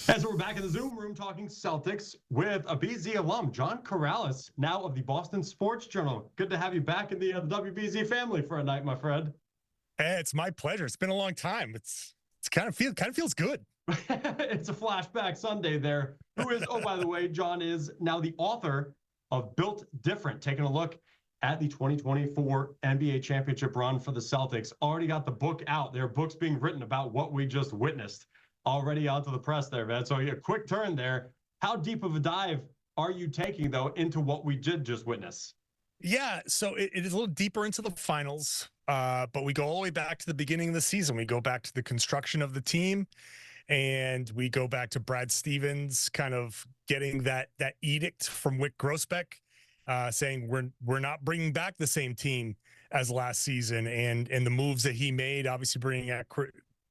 As we're back in the Zoom room talking Celtics with a BZ alum, John Karalis, now of the Boston Sports Journal. Good to have you back in the WBZ family for a night, my friend. Hey, it's my pleasure. It's been a long time. It's kind of feels good. It's a flashback Sunday there. Who is, oh, by the way, John is now the author of Built Different, taking a look at the 2024 NBA championship run for the Celtics. Already got the book out. There are books being written about what we just witnessed. Already out to the press there, man. So a quick turn there. How deep of a dive are you taking, though, into what we did just witness? Yeah, so it is a little deeper into the finals, but we go all the way back to the beginning of the season. We go back to the construction of the team, and we go back to Brad Stevens kind of getting that edict from Wyc Grousbeck, saying we're not bringing back the same team as last season, and the moves that he made, obviously bringing out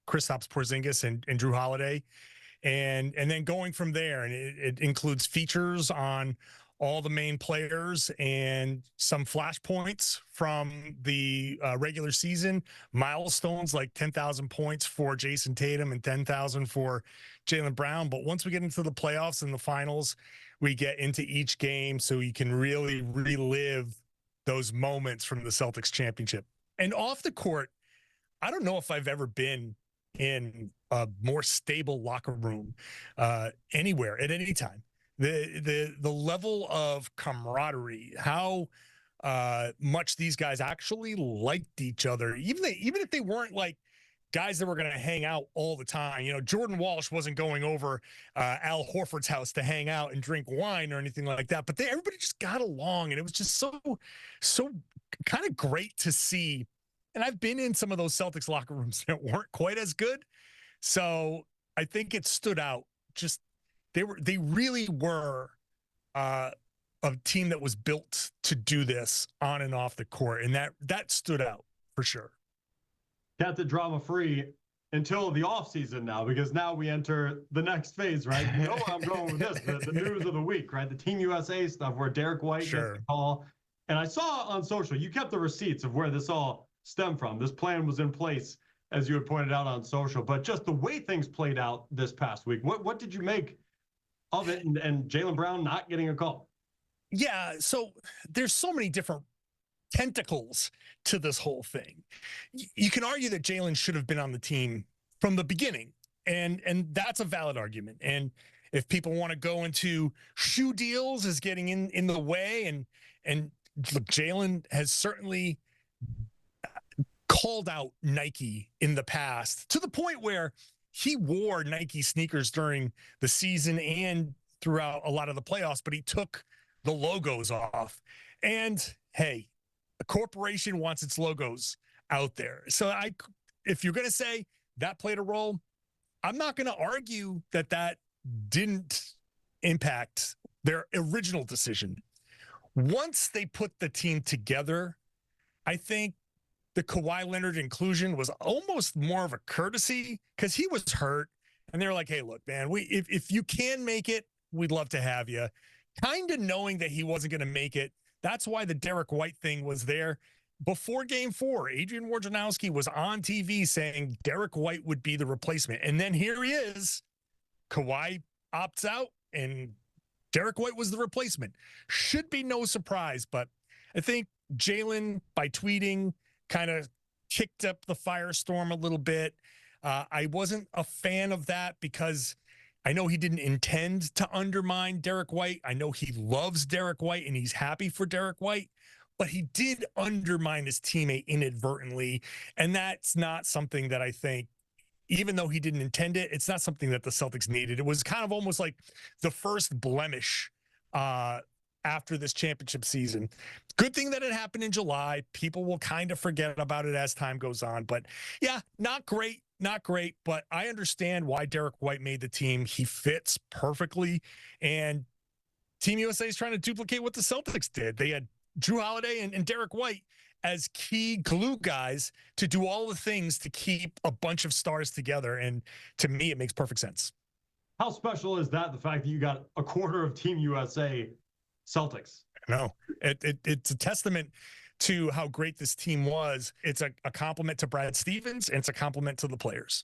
Kristaps Porzingis and Drew Holiday, and then going from there. And it includes features on all the main players and some flashpoints from the regular season, milestones like 10,000 points for Jason Tatum and 10,000 for Jaylen Brown. But once we get into the playoffs and the finals, we get into each game so you can really relive those moments from the Celtics championship. And off the court, I don't know if I've ever been in a more stable locker room anywhere at any time. The level of camaraderie, how much these guys actually liked each other, even if they weren't like guys that were going to hang out all the time. You know, Jordan Walsh wasn't going over Al Horford's house to hang out and drink wine or anything like that, but everybody just got along, and it was just so kind of great to see. And I've been in some of those Celtics locker rooms that weren't quite as good. So I think it stood out. Just they really were a team that was built to do this on and off the court. And that stood out for sure. Kept it drama free until the offseason now, because now we enter the next phase, right? You know where I'm going with this, the news of the week, right? The Team USA stuff where Derek White gets the call. And I saw on social, you kept the receipts of where this all stemmed from. This plan was in place, as you had pointed out on social, but just the way things played out this past week, what did you make of it, and Jaylen Brown not getting a call? Yeah, so there's so many different tentacles to this whole thing. You can argue that Jaylen should have been on the team from the beginning, and that's a valid argument. And if people want to go into shoe deals as getting in the way, and look, Jaylen has certainly called out Nike in the past to the point where he wore Nike sneakers during the season and throughout a lot of the playoffs, but he took the logos off. And hey, a corporation wants its logos out there. So if you're going to say that played a role, I'm not going to argue that didn't impact their original decision. Once they put the team together, I think the Kawhi Leonard inclusion was almost more of a courtesy because he was hurt. And they were like, hey, look, man, if you can make it, we'd love to have you. Kind of knowing that he wasn't going to make it. That's why the Derek White thing was there. Before Game 4, Adrian Wojnarowski was on TV saying Derek White would be the replacement. And then here he is. Kawhi opts out, and Derek White was the replacement. Should be no surprise, but I think Jaylen, by tweeting, kind of kicked up the firestorm a little bit. I wasn't a fan of that because I know he didn't intend to undermine Derek White. I know he loves Derek White and he's happy for Derek White, but he did undermine his teammate inadvertently. And that's not something that I think, even though he didn't intend it, it's not something that the Celtics needed. It was kind of almost like the first blemish after this championship season. Good thing that it happened in July. People will kind of forget about it as time goes on. But yeah, not great, but I understand why Derek White made the team. He fits perfectly. And Team USA is trying to duplicate what the Celtics did. They had Drew Holiday and Derek White as key glue guys to do all the things to keep a bunch of stars together. And to me, it makes perfect sense. How special is that, the fact that you got a quarter of Team USA Celtics? No, it's a testament to how great this team was. It's a compliment to Brad Stevens, and it's a compliment to the players.